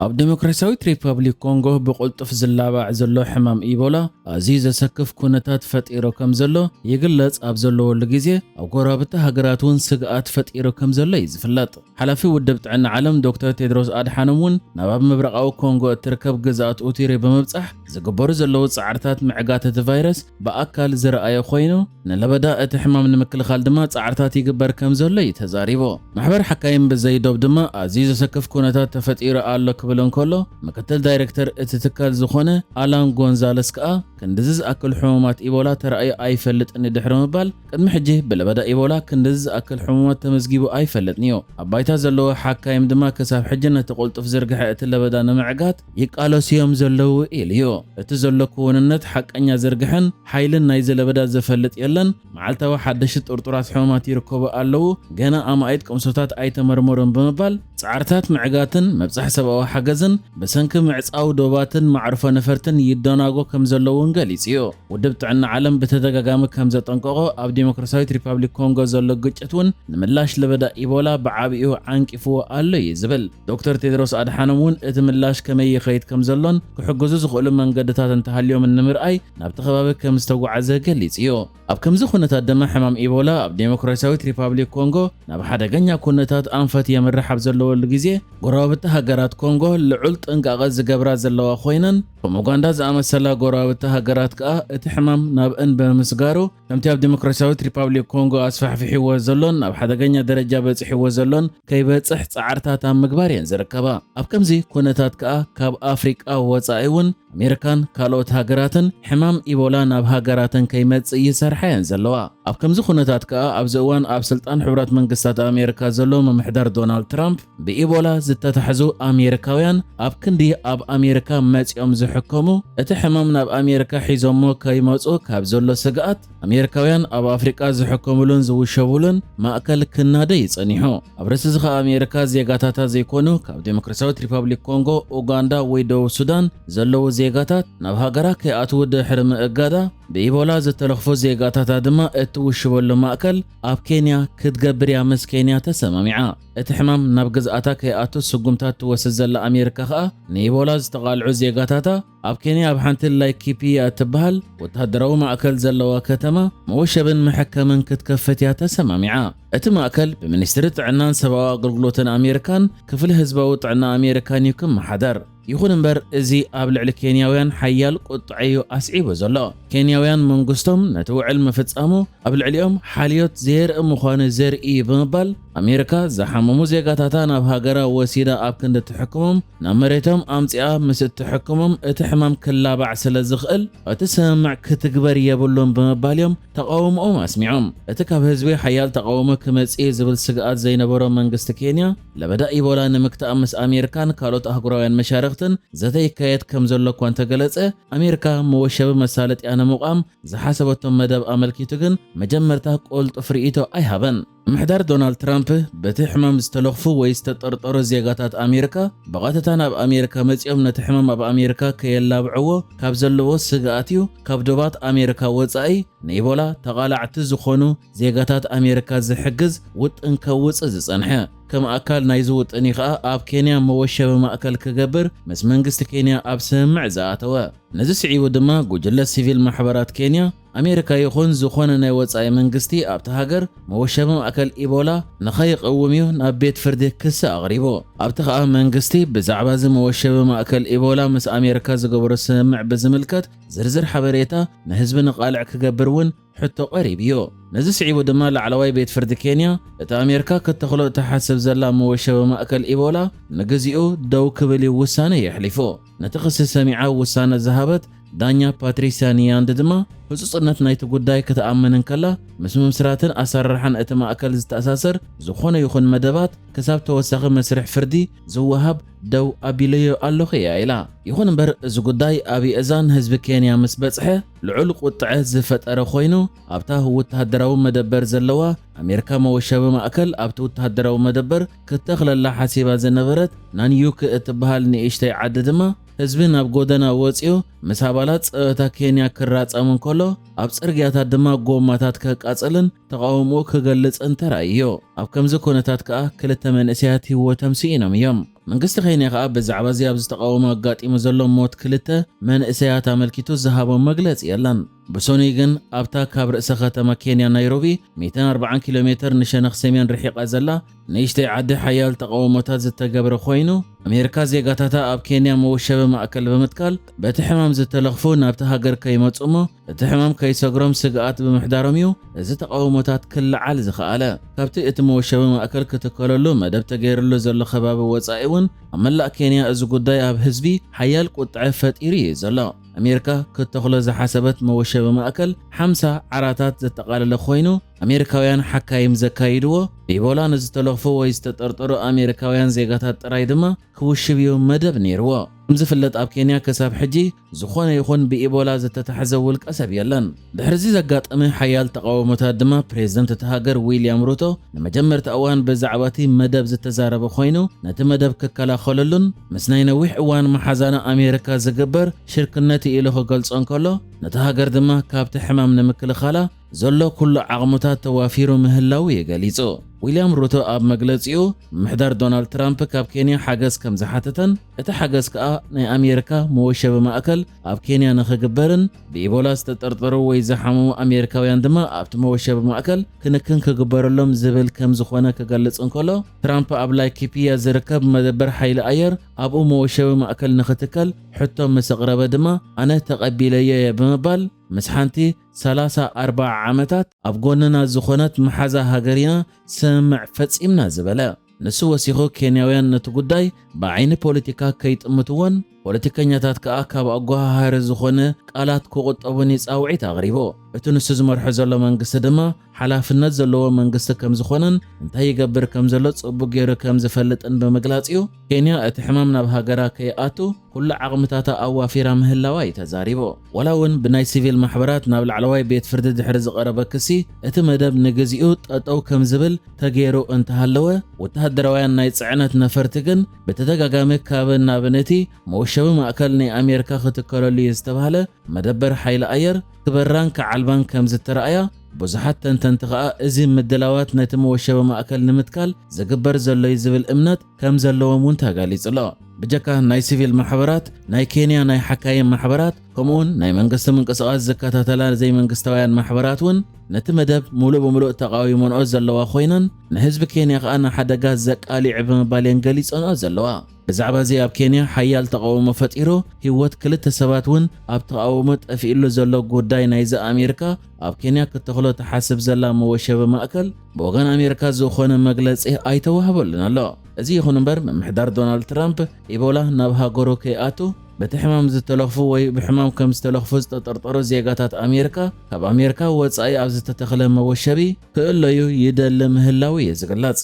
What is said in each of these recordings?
ኣብ ዲሞክራሲያዊት ሪፐብሊክ ኮንጎ ብቁልጡፍ ዝላባዕ ዘሎ ሕማም ኢቦላ ኣዝዩ ዘሰክፍ ኩነታት ፈጢሩ ከም ዘሎ ይግለጽ። ኣብ ዘለወሉ ግዜ ኣብ ጎረቤት ሃገራት እውን ስግኣት ፈጢሩ ከም ዘሎ እዩ ዝፍለጥ። ሓላፊ ውድብ ጥዕና ዓለም ዶክተር ቴድሮስ ኣድሓኖም እውን ናብ ምብራቃዊ ኮንጎ እትርከብ ግዛኣት ኡቲሬ ብምብጻሕ ዝግበሩ ዘለዉ ጻዕርታት ምዕጋት እቲ ቫይረስ ብኣካል ዝረኣየ ኮይኑ ንለበዳ እቲ ሕማም ንምክልኻል ድማ ጻዕርታት ይግበር ከም ዘሎ እዩ ተዛሪቦ። ማሕበር ሓካይም ብዘይዶብ ድማ ኣዝዩ ዘሰክፍ ኩነታት ተፈጢሩ ኣሎ ክብልን ከሎ ምክትል ዳይሬክተር እቲ ትካል ዝኾነ ኣላን ጎንዛለስ ከዓ ክንድዚ ዝኣክል ሕሙማት ኢቦላ ተረኣዩ ኣይፈልጥን ድሕሪ ምባል ቅድሚ ሕጂ ብለበዳ ኢቦላ ክንድዚ ዝኣክል ሕሙማት ተመዝጊቡ ኣይፈልጥን እዩ። ኣብ ባይታ ዘለዎ ሓካይም ድማ ክሳብ ሕጂ ነቲ ቁልጡፍ ዝርግሐ እቲ ለበዳ ንምዕጋት ይቃለስዮም ዘለዉ ኢልዩ። እቲ ዘሎ ክውንነት ሓቀኛ ዝርግሐን ሓይልን ናይ ዘለበዳ ዝፈልጥ የለን። መዓልታዊ ሓደሽቲ ጥርጡራት ሕሙማት ይርከቡ ኣለዉ፣ ገና ኣማኢት ቅምሶታት ኣይተመርመሩን ብምባል ጻዕርታት ምዕጋትን መብጻሕ ሰብኣዊ ሓገዝን ብሰንኪ ምዕጻው ዶባትን ማዕርፎ ነፈርትን ይደናጎ ከም ዘለውን ገሊጹ እዩ። ውድብ ጥዕና ዓለም ብተደጋጋሚ ከም ዘጠንቀቆ ኣብ ዲሞክራሲያዊት ሪፐብሊክ ኮንጎ ዘሎ ግጭት እውን ንምላሽ ለበዳ ኢቦላ ብዓብኡ ዓንቂፍዎ ኣሎ እዩ ዝብል ዶክተር ቴድሮስ ኣድሓኖም እውን እቲ ምላሽ ከመይ ይኸይድ ከም ዘሎን ክሕግዙ ዝኽእሉ መንገድታት እንተሃልዮም ንምርኣይ ናብቲ ከባቢ ከም ዝተጓዓዘ ገሊጹ እዩ። ኣብ ከምዚ ኩነታት ድማ ሕማም ኢቦላ ኣብ ዲሞክራሲያዊት ሪፐብሊክ ኮንጎ ናብ ሓደገኛ ኩነታት ኣንፈት የምርሕ ኣብ ዘለወሉ ግዜ ጎረቤት ሃገራት ኮንጎ ልዑል ጥንቃቐ ዝገብራ ዘለዋ ኮይነን ከም ኡጋንዳ ዝኣመሰላ ጎረቤት ሃገራት ከዓ እቲ ሕማም ናብአን ብምስጋሩ ከምቲ ኣብ ዲሞክራሲያዊት ሪፐብሊክ ኮንጎ ኣስፋሕፊሕዎ ዘሎን ኣብ ሓደገኛ ደረጃ በፂሕዎ ዘሎን ከይበጽሕ ጻዕርታት ኣብ ምግባር እየን ዝርከባ። ኣብ ከምዚ ኩነታት ከዓ ካብ ኣፍሪቃ ወጻኢ እውን ኣሜሪካን ካልኦት ሃገራትን ሕማም ኢቦላ ናብ ሃገራትን ከይመጽእ ይሰርሓ እየን ዘለዋ። ኣብ ከምዚ ኩነታት ከዓ ኣብዚ እዋን ኣብ ስልጣን ሕብረት መንግስታት ኣሜሪካ ዘሎ መምሕዳር ዶናልድ ትራምፕ ብኢቦላ ዝተታሕዙ ኣሜሪካውያን ኣብ ክንዲ ኣብ ኣሜሪካ መጺኦም ዝሕከሙ እቲ ሕማም ናብ ኣሜሪካ ሒዞሞ ከይመጹ ካብ ዘሎ ስግኣት ኣሜሪካውያን ኣብ ኣፍሪቃ ዝሕከሙሉን ዝውሸቡሉን ማእከል ክናደ ይጸኒሑ። ኣብ ርእሲ እዚ ከዓ ኣሜሪካ ዜጋታታ ዘይኮኑ ካብ ዲሞክራሲያዊት ሪፐብሊክ ኮንጎ፣ ኡጋንዳ ወይ ደቡብ ሱዳን ዘለዉ ዜጋታት ናብ ሃገራ ከይኣትዉ ድሕሪ ምእጋዳ ብኢቦላ ዝተለኽፉ ዜጋታታ ድማ እትውሽበሉ ማእከል ኣብ ኬንያ ክትገብር እያ ምስ ኬንያ ተሰማሚዓ። እቲ ሕማም ናብ ግዝኣታ ከይኣቱ ስጉምታት ትወስድ ዘላ ኣሜሪካ ከዓ ንኢቦላ ዝተቓልዑ ዜጋታታ ኣብ ኬንያ ኣብ ሓንቲ ላይኪፒያ እትበሃል ወተሃደራዊ ማእከል ዘለዋ ከተማ መወሸብን መሐከምን ክትከፍት እያ ተሰማሚዓ። እቲ ማእከል ብሚኒስትሪ ጥዕናን ሰብኣዊ ኣገልግሎትን ኣሜሪካን ክፍሊ ህዝባዊ ጥዕና ኣሜሪካን እዩ ክመሓደር። ይኹን እምበር እዚ ኣብ ልዕሊ ኬንያውያን ሓያል ቁጥዐዩ ኣስዒቡ ዘሎ። ኬንያውያን መንግስቶም ነቲ ውዕል ምፍጻሙ ኣብ ልዕሊኦም ሓልዮት ዘርኢ ምዃኑ ዘርኢ ብምባል ኣሜሪካ ዝሓመሙ ዜጋታታ ናብ ሃገራ ወሲዳ ኣብ ክንዲ ትሕክሞም ናብ መሬቶም ኣምፂኣ ምስ እትሕክሞም እቲ ሕማም ክላባዕ ስለ ዝኽእል እቲ ስምምዕ ክትግበር የብሉን ብምባል እዮም ተቃውሞኦም ኣስሚዖም። እቲ ካብ ህዝቢ ሓያል ተቃውሞ ክመጽእ ዝብል ስግኣት ዘይነበሮ መንግስቲ ኬንያ ለበዳ ኢቦላ ንምክትኣብ ምስ ኣሜሪካን ካልኦት ኣህጉራውያን መሻርክትን ዘተይካየድ ከም ዘሎ እኳ እንተገለጸ ኣሜሪካ መወሸቢ መሳለጥያ ንምቋም ዝሓሰበቶም መደብ ኣመልኪቱ ግን መጀመርታ ቁልጡፍ ርእይቶ ኣይሃበን። ምሕዳር ዶናልድ ትራምፕ በቲ ሕማም ዝተለኽፉ ወይ ዝተጠርጠሩ ዜጋታት ኣሜሪካ ብቐጥታ ናብ ኣሜሪካ መጺኦም ነቲ ሕማም ኣብ ኣሜሪካ ከየላብዕዎ ካብ ዘለዎ ስግኣት እዩ ካብ ዶባት ኣሜሪካ ወጻኢ ንኢቦላ ተቓላዕቲ ዝኾኑ ዜጋታት ኣሜሪካ ዝሕግዝ ውጥን ከውፅእ ዝጸንሐ። ከም ኣካል ናይ ዝውጥን ከዓ ኣብ ኬንያ መወሸቢ ማእከል ክገብር ምስ መንግስቲ ኬንያ ኣብ ስምምዕ ዝኣተወ። ነዚ ስዒቡ ድማ ጉጅለ ሲቪል ማሕበራት ኬንያ ኣሜሪካ ይኹን ዝኾነ ናይ ወጻኢ መንግስቲ ኣብቲ ሃገር መወሸቢ ማእከል ኢቦላ ንኸይቐውም እዩ ናብ ቤት ፍርዲ ክሲ ኣቕሪቡ። ኣብቲ ከዓ መንግስቲ ብዛዕባ እዚ መወሸቢ ማእከል ኢቦላ ምስ ኣሜሪካ ዝገበሮ ስምምዕ ብዝምልከት ዝርዝር ሓበሬታ ንህዝቢ ንቓልዕ ክገብር እውን ሕቶ ቀሪብ እዩ። ነዚ ስዒቡ ድማ ላዕለዋይ ቤት ፍርዲ ኬንያ እቲ ኣሜሪካ ከተኽሎ እትሓስብ ዘላ መወሸቢ ማእከል ኢቦላ ንግዚኡ ደው ክብል ውሳነ የሕሊፉ። ነቲ ክሲ ሰሚዓ ውሳነ ዝሃበት ዳኛ ፓትሪስያ ኒያንድ ድማ ህጹጽነት ናይቲ ጉዳይ ክትኣመንን ከላ ምስ ምምስራትን ኣሰራርሓን እቲ ማእከል ዝተኣሳሰር ዝኾነ ይኹን መደባት ክሳብ ተወሳኺ መስርሕ ፍርዲ ዝወሃብ ደው ኣቢለዮ ኣለኹ እያ ኢላ። ይኹን እምበር እዚ ጉዳይ ኣብ እዛን ህዝቢ ኬንያ ምስ በጽሐ ልዑል ቁጥዐ ዝፈጠረ ኮይኑ ኣብታ ወተሃደራዊ መደበር ዘለዋ ኣሜሪካ መወሸቢ ማእከል ኣብቲ ወተሃደራዊ መደበር ክትተኽለላ ሓሲባ ዝነበረት ናንዩክ እትበሃል ንእሽተይ ዓዲ ድማ ህዝቢ ናብ ጎደና ወፂኡ ምስ ኣባላት ፀጥታ ኬንያ ክራጸም እንከሎ ኣብ ጽርግያታት ድማ ጎማታት ከቃጽልን ተቃውሞ ክገልጽን ተራእዩ። ኣብ ከምዚ ኩነታት ከዓ ክልተ መንእሰያት ህይወቶም ስኢኖም እዮም መንግስቲ ኬንያ ከዓ ብዛዕባ እዚ ኣብ ዝተቃወሞ ኣጋጢሙ ዘሎ ሞት ክልተ መንእሰያት ኣመልኪቱ ዝሃቦም መግለፂ የለን ብሶኒ ግን ኣብታ ካብ ርእሰ ከተማ ኬንያ ናይሮቢ 140 ኪሎ ሜትር ንሸነኽ ሰሜን ርሒቓ ዘላ ንእሽተይ ዓዲ ሓያል ተቃውሞታት ዝተገብረ ኮይኑ ኣሜሪካ ዜጋታታ ኣብ ኬንያ መወሸቢ ማእከል ብምትካል በቲ ሕማም ዝተለኽፉ ናብቲ ሃገር ከይመፁ እሞ እቲ ሕማም ከይሰግሮም ስግኣት ብምሕዳሮም እዩ እዚ ተቃውሞታት ክልዓል ዝኸኣለ ካብቲ እቲ መወሸቢ ማእከል ክትከለሉ መደብ ተገይሩሉ ዘሎ ከባቢ ወፃኢ እውን ኣብ መላእ ኬንያ እዚ ጉዳይ ኣብ ህዝቢ ሓያል ቁጥዐ ፈጢሩ እዩ ዘሎ ኣሜሪካ ከተኽሎ ዝሓሰበት መወሸቢ ማእከል 50 ዓራታት ዘጠቓለለ ኮይኑ ኣሜሪካውያን ሓካይም ዘካይድዎ ኢቦላ ንዝተለኽፉ ወይ ዝተጠርጠሩ ኣሜሪካውያን ዜጋታት ጥራይ ድማ ክውሽብ እዩ መደብ ነይርዎ ከምዝፍለጥ ኣብ ኬንያ ክሳብ ሕጂ ዝኾነ ይኹን ብኢቦላ ዝተተሓዘ ውልቀ ሰብ የለን ድሕሪ ዘጋጠመ ሓያል ተቃውሞታት ድማ ፕሬዝደንት እቲ ሃገር ዊልያም ሩቶ ንመጀመርታ እዋን ብዛዕባ እቲ መደብ ዝተዛረበ ኮይኑ ነቲ መደብ ክከላኸለሉን ምስ ናይ ነዊሕ እዋን መሓዛና ኣሜሪካ ዝግበር ሽርክነት ኢሉ ክገልጾ እንከሎ ነቲ ሃገር ድማ ካብቲ ሕማም ንምክልኻላ ዘሎ ኩሉ ዓቕሙታት ተዋፊሩ ምህላው የገሊጹ ዊልያም ሩቶ ኣብ መግለጺኡ ምሕዳር ዶናልድ ትራምፕ ካብ ኬንያ ሓገዝ ከም ዝሓተተን እቲ ሓገዝ ከዓ ናይ ኣሜሪካ መወሸቢ ማእከል ኣብ ኬንያ ንኽግበርን ብኢቦላ ዝተጠርጠሩ ወይ ዝሓመሙ ኣሜሪካውያን ድማ ኣብቲ መወሸቢ ማእከል ክንክን ክግበረሎም ዝብል ከም ዝኾነ ክገልጽ እንከሎ ትራምፕ ኣብ ላይኪፒያ ዝርከብ መደበር ሓይሊ ኣየር ኣብኡ መወሸቢ ማእከል ንኽትከል ሕቶ ምስ ኣቕረበ ድማ ኣነ ተቐቢለየ ብምባል ምስ ሓንቲ 34 ዓመታት ኣብ ጎንና ዝኾነት መሓዛ ሃገርና ስምዕ ፈጺምና ዝበለ ንሱ ወሲኹ ኬንያውያን ነቲ ጉዳይ ብዓይኒ ፖለቲካ ከይጥምትዎን ፖለቲከኛታት ከዓ ካብ ኣጓሃሃሪ ዝኾነ ቃላት ክቁጠቡን ጻውዒት ኣቕሪቦ እቲ ንሱ ዝመርሖ ዘሎ መንግስቲ ድማ ሓላፍነት ዘለዎ መንግስቲ ከም ዝኾነን እንታይ ይገብር ከም ዘሎ ጽቡቕ ገይሩ ከም ዝፈልጥን ብምግላጽዩ ኬንያ እቲ ሕማም ናብ ሃገራ ከይኣቱ ኩሉ ዓቕምታታ ኣዋፊራ ምህላዋ ተዛሪቦ ወላ እውን ብናይ ሲቪል ማሕበራት ናብ ላዕለዋይ ቤት ፍርዲ ድሕሪ ዝቐረበ ክሲ እቲ መደብ ንግዚኡ ጠጠው ከም ዝብል ተገይሩ እንተሃለወ ወተሃደራውያን ናይ ጽዕነት ነፈርቲ ግን ብተደጋጋሚ ካብ ናብነቲ መወሸቢ ማእከል ናይ ኣሜሪካ ክትከለሉ ዝተባሃለ መደበር ሓይሊ ኣየር ክበራን ከዓልባን ከም ዝተረኣያ ብዙሓት ተንተንቲ ከዓ እዚ ምድላዋት ነቲ መወሸቢ ማእከል ንምትካል ዝግበር ዘሎ ዝብል እምነት ከም ዘለዎም እውን ተገሊጹሎ ብጀካ ናይ ሲቪል ማሕበራት ናይ ኬንያ ናይ ሓካይም ማሕበራት ከምኡውን ናይ መንግስቲ ምንቅስቓስ ዝከታተላ ዘይመንግስታውያን ማሕበራት እውን ነቲ መደብ ሙሉእ ብምሉእ ተቃዊሞንኦ ዘለዋ ኮይነን ንህዝቢ ኬንያ ከዓ ንሓደጋ ዘቃሊዕ ብምባል ገሊፆንኦ ዘለዋ ብዛዕባ እዚ ኣብ ኬንያ ሓያል ተቃውሞ ፈጢሩ ህይወት ክልተ ሰባት እውን ኣብ ተቃውሞ ጠፊኡሉ ዘሎ ጉዳይ ናይዚ ኣሜሪካ ኣብ ኬንያ ክትተኽሎ ተሓስብ ዘላ መወሸቢ ማእከል ብወገን ኣሜሪካ ዝኾነ መግለፂ ኣይተዋህበሉን ኣሎ እዚ ይኹን እምበር ምምሕዳር ዶናልድ ትራምፕ ኢቦላ ናብ ሃገሩ ከይኣቱ በቲ ሕማም ዝተለኽፉ ወይ ብሕማም ከም ዝተለኽፉ ዝተጠርጠሩ ዜጋታት ኣሜሪካ ካብ ኣሜሪካ ወፃኢ ኣብ ዝተተኽለ መወሸቢ ክእለዩ ይደሊ ምህላው እዩ ዝግለጽ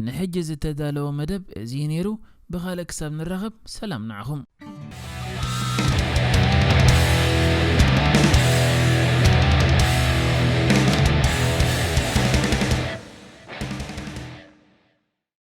ንሕጂ ዝተዳለወ መደብ እዚ ነይሩ ብኻልእ ክሳብ ንራኸብ ሰላም ንዓኹም